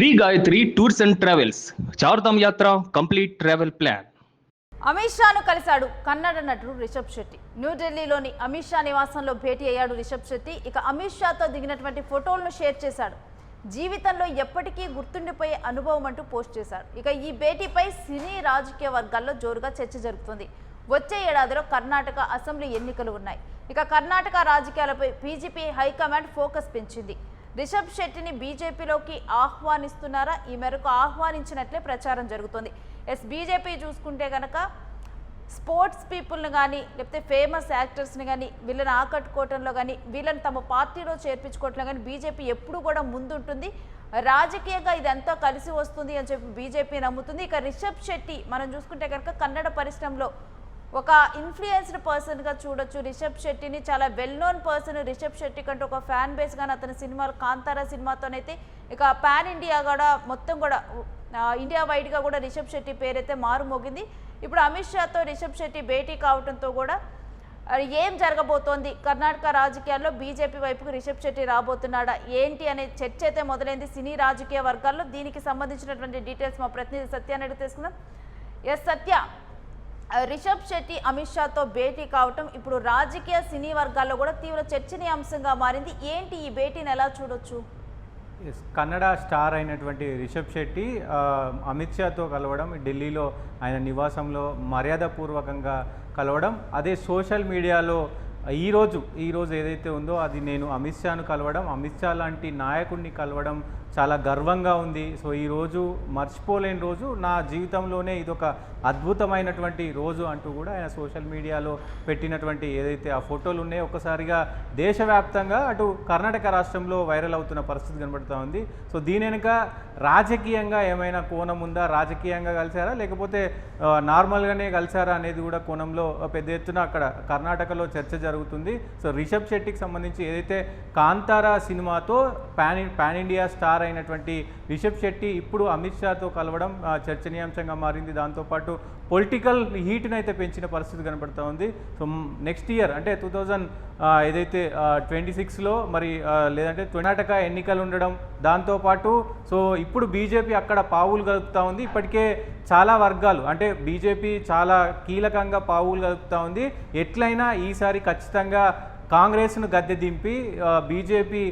Shri Gayatri tours and travels Chardham Yatra complete travel plan. Amit షాను కలిశాడు కన్నడ నటుడు రిషబ్ శెట్టి. న్యూఢిల్లీలోని అమిత్ షా నివాసంలో భేటీ అయ్యాడు రిషబ్ శెట్టి. ఇక అమిత్ షాతో దిగినటువంటి ఫోటోలను షేర్ చేశాడు. జీవితంలో ఎప్పటికీ గుర్తుండిపోయే అనుభవం అంటూ పోస్ట్ చేశాడు. ఇక ఈ భేటీపై సినీ రాజకీయ వర్గాల్లో జోరుగా చర్చ జరుగుతుంది. వచ్చే ఏడాదిలో కర్ణాటక అసెంబ్లీ ఎన్నికలు ఉన్నాయి. ఇక కర్ణాటక రాజకీయాలపై బీజేపీ హైకమాండ్ ఫోకస్ పెంచింది. రిషబ్ శెట్టిని బీజేపీలోకి ఆహ్వానిస్తున్నారా? ఈ మేరకు ఆహ్వానించినట్లే ప్రచారం జరుగుతుంది. బీజేపీ చూసుకుంటే కనుక స్పోర్ట్స్ పీపుల్ని కానీ లేకపోతే ఫేమస్ యాక్టర్స్ని కానీ వీళ్ళని ఆకట్టుకోవటంలో కానీ వీళ్ళని తమ పార్టీలో చేర్పించుకోవటంలో కానీ బీజేపీ ఎప్పుడు కూడా ముందుంటుంది. రాజకీయంగా ఇదంతా కలిసి వస్తుంది అని చెప్పి బీజేపీ నమ్ముతుంది. ఇక రిషబ్ శెట్టి మనం చూసుకుంటే కనుక కన్నడ పరిశ్రమలో ఒక ఇన్ఫ్లుయెన్స్డ్ పర్సన్గా చూడొచ్చు. రిషబ్ శెట్టిని చాలా well known person. Rishab Shetty కంటే ఒక ఫ్యాన్ బేస్ కానీ అతని సినిమాలు కాంతారా సినిమాతోనైతే ఇక పాన్ ఇండియా కూడా మొత్తం కూడా ఇండియా వైడ్గా కూడా రిషబ్ శెట్టి పేరైతే మారుమోగింది. ఇప్పుడు అమిత్ షాతో రిషబ్ శెట్టి భేటీ కావడంతో కూడా ఏం జరగబోతోంది, కర్ణాటక రాజకీయాల్లో బీజేపీ వైపుకు రిషబ్ శెట్టి రాబోతున్నాడా ఏంటి అనే చర్చ అయితే మొదలైంది సినీ రాజకీయ వర్గాల్లో. దీనికి సంబంధించినటువంటి డీటెయిల్స్ మా ప్రతినిధి సత్యాన్ని అడిగి తెలుసుకుందాం. సత్య, రిషబ్ శెట్టి అమిత్ షాతో భేటీ కావటం ఇప్పుడు రాజకీయ సినీ వర్గాల్లో కూడా తీవ్ర చర్చనీయాంశంగా మారింది. ఏంటి ఈ భేటీని ఎలా చూడొచ్చు? కన్నడ స్టార్ అయినటువంటి రిషబ్ శెట్టి అమిత్ షాతో కలవడం, ఢిల్లీలో ఆయన నివాసంలో మర్యాదపూర్వకంగా కలవడం, అదే సోషల్ మీడియాలో ఈరోజు ఏదైతే ఉందో అది నేను అమిత్ షాను కలవడం, అమిత్ షా లాంటి నాయకుడిని కలవడం చాలా గర్వంగా ఉంది. సో ఈరోజు మర్చిపోలేని రోజు, నా జీవితంలోనే ఇదొక అద్భుతమైనటువంటి రోజు అంటూ కూడా ఆయన సోషల్ మీడియాలో పెట్టినటువంటి ఏదైతే ఆ ఫోటోలు ఉన్నాయో ఒక్కసారిగా దేశవ్యాప్తంగా అటు కర్ణాటక రాష్ట్రంలో వైరల్ అవుతున్న పరిస్థితి కనబడుతూ ఉంది. సో దీని వెనుక రాజకీయంగా ఏమైనా కోణం ఉందా, రాజకీయంగా కలిసారా లేకపోతే నార్మల్గానే కలిసారా అనేది కూడా కోణంలో పెద్ద ఎత్తున అక్కడ కర్ణాటకలో చర్చ జరుగుతుంది. సో రిషబ్ శెట్టికి సంబంధించి ఏదైతే కాంతారా సినిమాతో పాన్ ఇండియా స్టార్ అయినటువంటి రిషబ్ శెట్టి ఇప్పుడు అమిత్ షాతో కలవడం చర్చనీయాంశంగా మారింది. దాంతోపాటు పొలిటికల్ హీట్ని అయితే పెంచిన పరిస్థితి కనబడుతూ ఉంది. సో నెక్స్ట్ ఇయర్ అంటే 2026లో మరి లేదంటే కర్ణాటక ఎన్నికలు ఉండడం, దాంతోపాటు సో ఇప్పుడు బీజేపీ అక్కడ పావులు కలుపుతూ ఉంది. ఇప్పటికే చాలా వర్గాలు అంటే బీజేపీ చాలా కీలకంగా పావులు కలుపుతూ ఉంది. ఎట్లయినా ఈసారి ఖచ్చితంగా కాంగ్రెస్ను గద్దె దింపి బీజేపీ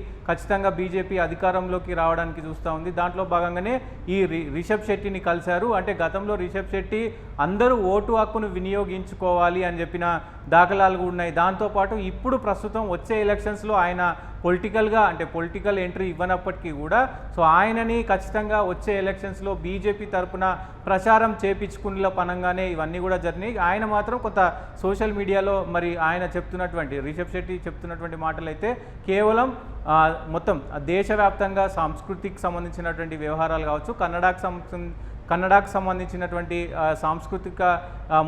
అధికారంలోకి రావడానికి చూస్తూ ఉంది. దాంట్లో భాగంగానే ఈ రిషబ్ శెట్టిని కలిశారు. అంటే గతంలో రిషబ్ శెట్టి అందరూ ఓటు హక్కును వినియోగించుకోవాలి అని చెప్పిన దాఖలాలు కూడా ఉన్నాయి. దాంతోపాటు ఇప్పుడు ప్రస్తుతం వచ్చే ఎలక్షన్స్లో ఆయన పొలిటికల్ ఎంట్రీ ఇవ్వనప్పటికీ కూడా సో ఆయనని ఖచ్చితంగా వచ్చే ఎలక్షన్స్లో బీజేపీ తరఫున ప్రచారం చేపించుకునే పనంగానే ఇవన్నీ కూడా జరిగినాయి. ఆయన మాత్రం కొంత సోషల్ మీడియాలో మరి ఆయన రిషబ్ శెట్టి చెప్తున్నటువంటి మాటలు అయితే కేవలం మొత్తం దేశవ్యాప్తంగా సంస్కృతికి సంబంధించినటువంటి వ్యవహారాలు కావచ్చు, కన్నడకు సంబంధించినటువంటి సాంస్కృతిక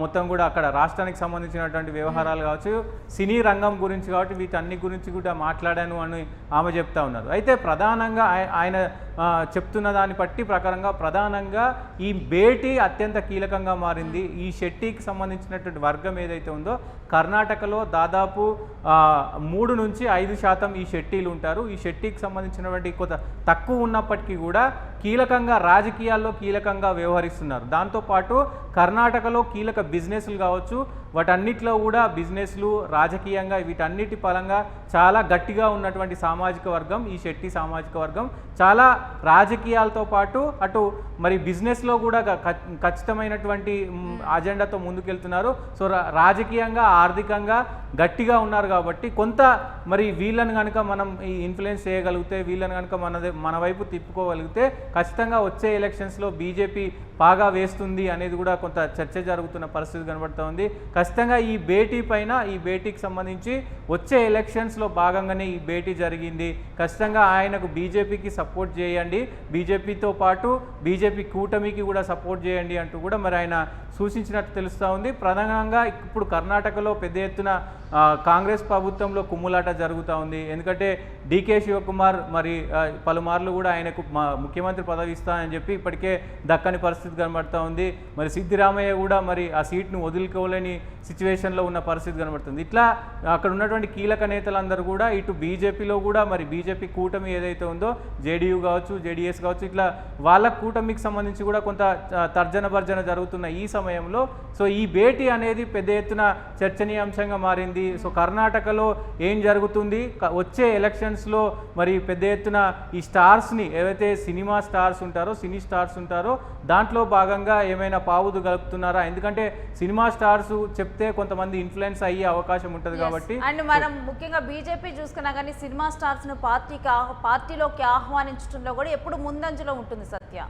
మొత్తం కూడా అక్కడ రాష్ట్రానికి సంబంధించినటువంటి వ్యవహారాలు కావచ్చు, సినీ రంగం గురించి కాబట్టి వీటన్ని గురించి కూడా మాట్లాడాను అని ఆమె చెప్తా ఉన్నారు. అయితే ప్రధానంగా ఆయన చెప్తున్న దాన్ని బట్టి ప్రకారంగా ప్రధానంగా ఈ భేటీ అత్యంత కీలకంగా మారింది. ఈ శెట్టికి సంబంధించినటువంటి వర్గం ఏదైతే ఉందో కర్ణాటకలో దాదాపు 3 నుంచి 5% ఈ శెట్టీలు ఉంటారు. ఈ శెట్టికి సంబంధించినటువంటి కొంత తక్కువ ఉన్నప్పటికీ కూడా రాజకీయాల్లో కీలకంగా వ్యవహరిస్తున్నారు. దాంతోపాటు కర్ణాటకలో కీలక బిజినెస్లు కావచ్చు, వాటన్నిటిలో కూడా బిజినెస్లు రాజకీయంగా వీటన్నిటి పరంగా చాలా గట్టిగా ఉన్నటువంటి సామాజిక వర్గం ఈ శెట్టి సామాజిక వర్గం. చాలా రాజకీయాలతో పాటు అటు మరి బిజినెస్లో కూడా ఖచ్చితమైనటువంటి అజెండాతో ముందుకెళ్తున్నారు. సో రాజకీయంగా ఆర్థికంగా గట్టిగా ఉన్నారు కాబట్టి కొంత మరి వీళ్ళని కనుక మనం ఈ ఇన్ఫ్లుయెన్స్ చేయగలిగితే, వీళ్ళని కనుక మన వైపు తిప్పుకోగలిగితే ఖచ్చితంగా వచ్చే ఎలక్షన్స్లో బీజేపీ బాగా వేస్తుంది అనేది కూడా కొంత చర్చ జరుగుతున్న పరిస్థితి కనబడుతూ ఉంది. ఖచ్చితంగా ఈ భేటీకి సంబంధించి వచ్చే ఎలక్షన్స్లో భాగంగానే ఈ భేటీ జరిగింది. ఖచ్చితంగా ఆయనకు బీజేపీకి సపోర్ట్ చేయండి, బీజేపీతో పాటు బీజేపీ కూటమికి కూడా సపోర్ట్ చేయండి అంటూ కూడా మరి ఆయన సూచించినట్టు తెలుస్తూ ఉంది. ప్రధానంగా ఇప్పుడు కర్ణాటకలో పెద్ద ఎత్తున కాంగ్రెస్ ప్రభుత్వంలో కుమ్ములాట జరుగుతూ ఉంది. ఎందుకంటే డీకే శివకుమార్ మరి పలుమార్లు కూడా ఆయనకు ముఖ్యమంత్రి పదవి ఇస్తానని చెప్పి ఇప్పటికే దక్కని పరిస్థితి కనబడుతూ ఉంది. మరి సిద్దిరామయ్య కూడా మరి ఆ సీట్ను వదులుకోలేని సిచ్యువేషన్లో ఉన్న పరిస్థితి కనబడుతుంది. ఇట్లా అక్కడ ఉన్నటువంటి కీలక నేతలందరూ కూడా ఇటు బీజేపీలో కూడా మరి బీజేపీ కూటమి ఏదైతే ఉందో జేడీయూ కావచ్చు, జేడీఎస్ కావచ్చు, ఇట్లా వాళ్ళ కూటమికి సంబంధించి కూడా కొంత తర్జన భర్జన జరుగుతున్న ఈ సమయంలో సో ఈ భేటీ అనేది పెద్ద ఎత్తున చర్చనీయాంశంగా మారింది. సో కర్ణాటకలో ఏం జరుగుతుంది, వచ్చే ఎలక్షన్స్లో మరి పెద్ద ఎత్తున ఈ స్టార్స్ని ఏవైతే సినిమా స్టార్స్ ఉంటారో, సినీ స్టార్స్ ఉంటారో దాంట్లో భాగంగా ఏమైనా పావుదు గలుపుతున్నారా? ఎందుకంటే సినిమా స్టార్స్ చెప్తే కొంతమంది ఇన్ఫ్లుయెన్స్ అయ్యే అవకాశం ఉంటుంది కాబట్టి. అండ్ మనం ముఖ్యంగా బీజేపీ చూసుకున్నా కానీ సినిమా స్టార్స్ ను పార్టీలోకి ఆహ్వానించడంలో కూడా ఎప్పుడు ముందంజలో ఉంటుంది సత్య.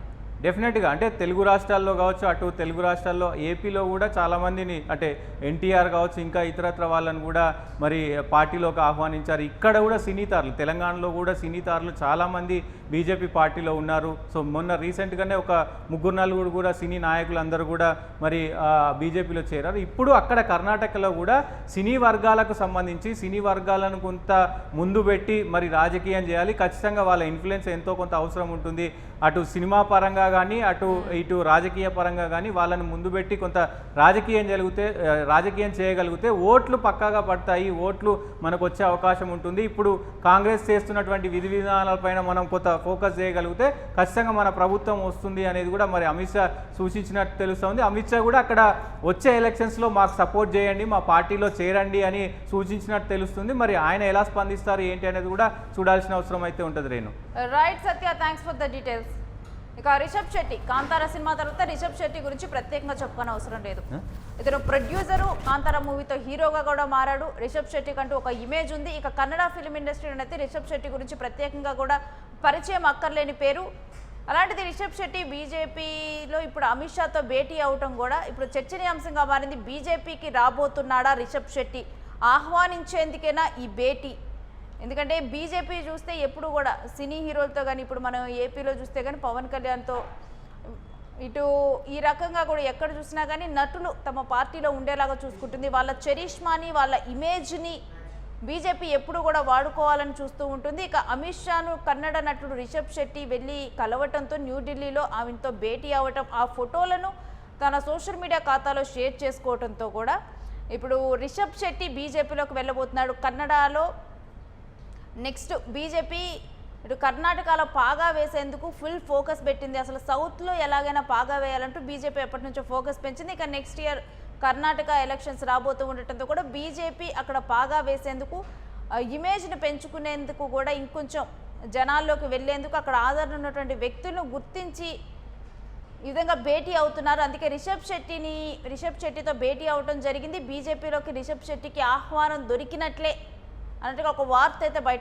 డెఫినెట్గా అంటే తెలుగు రాష్ట్రాల్లో కావచ్చు, అటు తెలుగు రాష్ట్రాల్లో ఏపీలో కూడా చాలామందిని అంటే ఎన్టీఆర్ కావచ్చు, ఇంకా ఇతరత్ర వాళ్ళని కూడా మరి పార్టీలోకి ఆహ్వానించారు. ఇక్కడ కూడా సినీతారులు, తెలంగాణలో కూడా సినీతారులు చాలామంది బీజేపీ పార్టీలో ఉన్నారు. సో మొన్న రీసెంట్గానే ఒక 3-4 కూడా సినీ నాయకులు అందరూ కూడా మరి బీజేపీలో చేరారు. ఇప్పుడు అక్కడ కర్ణాటకలో కూడా సినీ వర్గాలకు సంబంధించి సినీ వర్గాలను కొంత ముందు పెట్టి మరి రాజకీయం చేయాలి. ఖచ్చితంగా వాళ్ళ ఇన్ఫ్లుయెన్స్ ఎంతో కొంత అవసరం ఉంటుంది. అటు సినిమా పరంగా కానీ అటు ఇటు రాజకీయ పరంగా కానీ వాళ్ళని ముందు పెట్టి కొంత రాజకీయం చేయగలిగితే ఓట్లు పక్కాగా పడతాయి, ఓట్లు మనకు వచ్చే అవకాశం ఉంటుంది. ఇప్పుడు కాంగ్రెస్ చేస్తున్నటువంటి విధి విధానాలపైన మనం కొంత ఫోకస్ చేయగలిగితే ఖచ్చితంగా మన ప్రభుత్వం వస్తుంది అనేది కూడా మరి అమిత్ షా సూచించినట్టు తెలుస్తుంది. అమిత్ షా కూడా అక్కడ వచ్చే ఎలక్షన్స్లో మాకు సపోర్ట్ చేయండి, మా పార్టీలో చేరండి అని సూచించినట్టు తెలుస్తుంది. మరి ఆయన ఎలా స్పందిస్తారు ఏంటి అనేది కూడా చూడాల్సిన అవసరం అయితే ఉంటుంది. Renu right Satya, thanks for the details. ఇక రిషబ్ శెట్టి కాంతారా సినిమా తర్వాత రిషబ్ శెట్టి గురించి ప్రత్యేకంగా చెప్పుకోని అవసరం లేదు. ఇతను ప్రొడ్యూసరు, కాంతారా మూవీతో హీరోగా కూడా మారాడు. రిషబ్ శెట్టి కంటూ ఒక ఇమేజ్ ఉంది. ఇక కన్నడ ఫిల్మ్ ఇండస్ట్రీలోనైతే రిషబ్ శెట్టి గురించి ప్రత్యేకంగా కూడా పరిచయం అక్కర్లేని పేరు. అలాంటిది రిషబ్ శెట్టి బీజేపీలో ఇప్పుడు అమిత్ షాతో భేటీ అవటం కూడా ఇప్పుడు చర్చనీయాంశంగా మారింది. బీజేపీకి రాబోతున్నాడా రిషబ్ శెట్టి, ఆహ్వానించేందుకేనా ఈ భేటీ? ఎందుకంటే బీజేపీ చూస్తే ఎప్పుడు కూడా సినీ హీరోలతో కానీ, ఇప్పుడు మనం ఏపీలో చూస్తే కానీ పవన్ కళ్యాణ్తో ఇటు ఈ రకంగా కూడా ఎక్కడ చూసినా కానీ నటులు తమ పార్టీలో ఉండేలాగా చూసుకుంటుంది. వాళ్ళ చరిష్మాని, వాళ్ళ ఇమేజ్ని బీజేపీ ఎప్పుడు కూడా వాడుకోవాలని చూస్తూ ఉంటుంది. ఇక అమిత్ షాను కన్నడ నటుడు రిషబ్ శెట్టి వెళ్ళి కలవటంతో న్యూఢిల్లీలో ఆమెతో భేటీ అవ్వటం, ఆ ఫోటోలను తన సోషల్ మీడియా ఖాతాలో షేర్ చేసుకోవడంతో కూడా ఇప్పుడు రిషబ్ శెట్టి బీజేపీలోకి వెళ్ళబోతున్నాడు. కన్నడలో నెక్స్ట్ బీజేపీ ఇటు కర్ణాటకలో పాగా వేసేందుకు ఫుల్ ఫోకస్ పెట్టింది. అసలు సౌత్లో ఎలాగైనా పాగా వేయాలంటూ బీజేపీ ఎప్పటి నుంచో ఫోకస్ పెంచింది. ఇక నెక్స్ట్ ఇయర్ కర్ణాటక ఎలక్షన్స్ రాబోతూ ఉండటంతో కూడా బీజేపీ అక్కడ పాగా వేసేందుకు, ఇమేజ్ని పెంచుకునేందుకు కూడా ఇంకొంచెం జనాల్లోకి వెళ్ళేందుకు అక్కడ ఆదరణ ఉన్నటువంటి వ్యక్తులను గుర్తించి ఈ విధంగా భేటీ అవుతున్నారు. అందుకే రిషబ్ శెట్టితో భేటీ అవటం జరిగింది. బీజేపీలోకి రిషబ్ శెట్టికి ఆహ్వానం దొరికినట్లే అన్నట్టుగా ఒక వార్త అయితే బయట